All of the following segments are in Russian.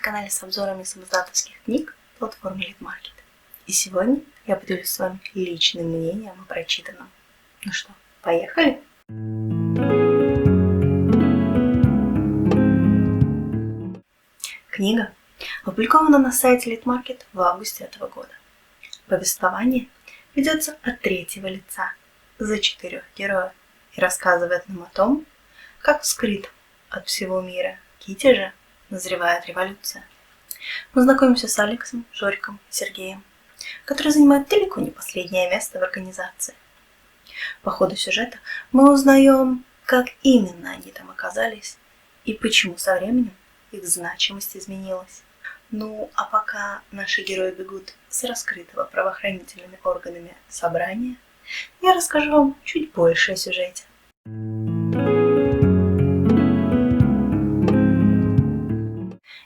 канале с обзорами самоздатовских книг в платформе Литмаркет. И сегодня я поделюсь с вами личным мнением о прочитанном. Ну что, поехали? Книга опубликована на сайте Литмаркет в августе этого года. Повествование ведется от третьего лица за 4 героев и рассказывает нам о том, как скрыт от всего мира Китежа назревает революция. Мы знакомимся с Алексом, Жориком и Сергеем, которые занимают далеко не последнее место в организации. По ходу сюжета мы узнаем, как именно они там оказались и почему со временем их значимость изменилась. Ну, а пока наши герои бегут с раскрытого правоохранительными органами собрания, я расскажу вам чуть больше о сюжете.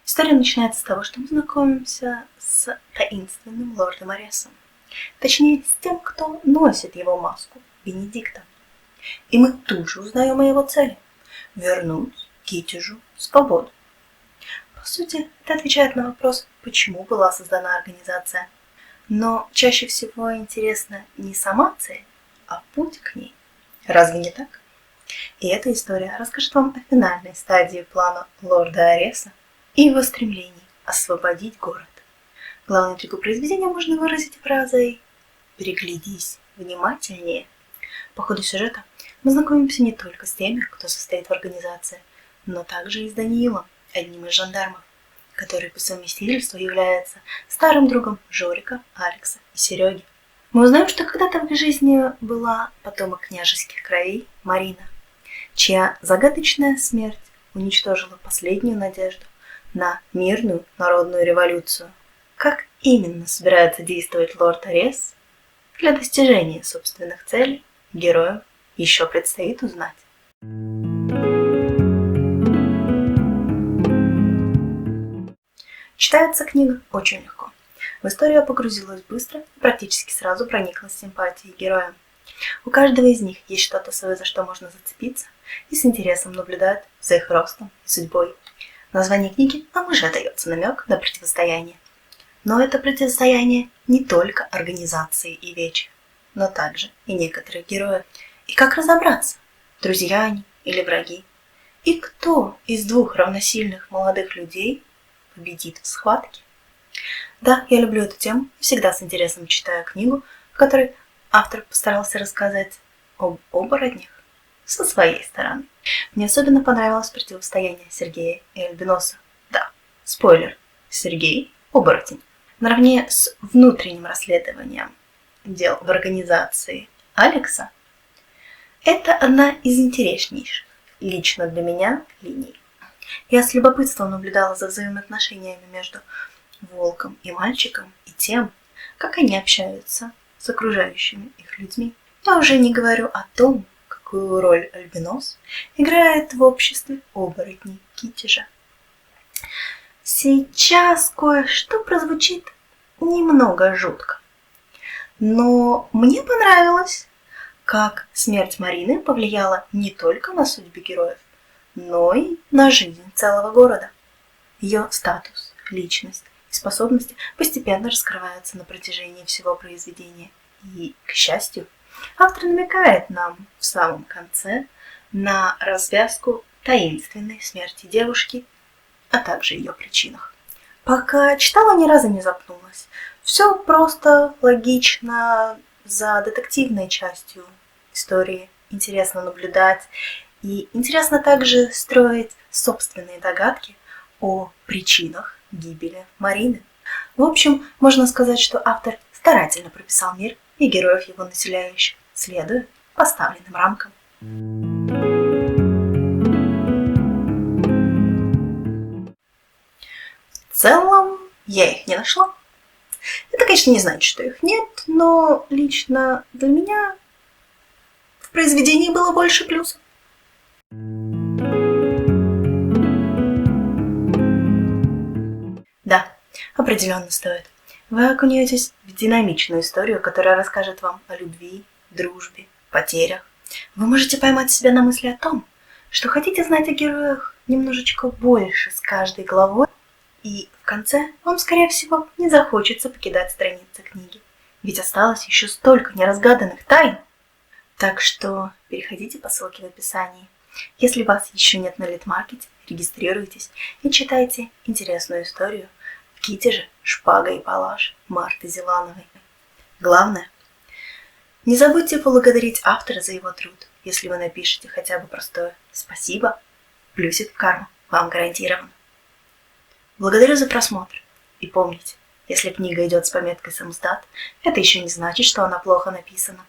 История начинается с того, что мы знакомимся с таинственным лордом Аресом. Точнее, с тем, кто носит его маску, Бенедиктом. И мы тут же узнаем о его цели – вернуть Китежу свободу. По сути, это отвечает на вопрос, почему была создана организация. Но чаще всего интересна не сама цель, а путь к ней. Разве не так? И эта история расскажет вам о финальной стадии плана лорда Ареса и его стремлении освободить город. Главную интригу произведения можно выразить фразой «Приглядись внимательнее». По ходу сюжета мы знакомимся не только с теми, кто состоит в организации, но также и с Даниилом, одним из жандармов, который по совместительству является старым другом Жорика, Алекса и Сереги. Мы узнаем, что когда-то в их жизни была потомок княжеских кровей Марина, чья загадочная смерть уничтожила последнюю надежду на мирную народную революцию. Как именно собирается действовать лорд Арес для достижения собственных целей, героев еще предстоит узнать. Читается книга очень легко. В историю я погрузилась быстро и практически сразу прониклась симпатией к героям. У каждого из них есть что-то свое, за что можно зацепиться, и с интересом наблюдают за их ростом и судьбой. Название книги нам уже дается намек на противостояние. Но это противостояние не только организации и вечи, но также и некоторых героев. И как разобраться, друзья они или враги? И кто из двух равносильных молодых людей победит в схватке? Да, я люблю эту тему, всегда с интересом читаю книгу, в которой автор постарался рассказать об оборотнях со своей стороны. Мне особенно понравилось противостояние Сергея и Альбиноса. Да, спойлер, Сергей – оборотень. Наравне с внутренним расследованием дел в организации Алекса, это одна из интереснейших, лично для меня, линий. Я с любопытством наблюдала за взаимоотношениями между волком и мальчиком и тем, как они общаются с окружающими их людьми. Я уже не говорю о том, какую роль Альбинос играет в обществе оборотней Китежа. Сейчас кое-что прозвучит немного жутко, но мне понравилось, как смерть Марины повлияла не только на судьбы героев, но и на жизнь целого города. Ее статус, личность и способности постепенно раскрываются на протяжении всего произведения. И, к счастью, автор намекает нам в самом конце на развязку таинственной смерти девушки, а также ее причинах. Пока читала, ни разу не запнулась. Все просто, логично, за детективной частью истории интересно наблюдать и интересно также строить собственные догадки о причинах гибели Марины. В общем, можно сказать, что автор старательно прописал мир и героев его населяющих, следуя поставленным рамкам. В целом, я их не нашла. Это, конечно, не значит, что их нет, но лично для меня в произведении было больше плюсов. Да, определенно стоит. Вы окунетесь в динамичную историю, которая расскажет вам о любви, дружбе, потерях. Вы можете поймать себя на мысли о том, что хотите знать о героях немножечко больше с каждой главой, И в конце вам, скорее всего, не захочется покидать страницы книги, ведь осталось еще столько неразгаданных тайн. Так что переходите по ссылке в описании. Если вас еще нет на Литмаркете, регистрируйтесь и читайте интересную историю в ките же «Шпага и палаш» Марты Зелановой. Главное, не забудьте поблагодарить автора за его труд. Если вы напишите хотя бы простое «спасибо», плюсик в карму вам гарантирован. Благодарю за просмотр. И помните, если книга идет с пометкой «Самоздат», это еще не значит, что она плохо написана.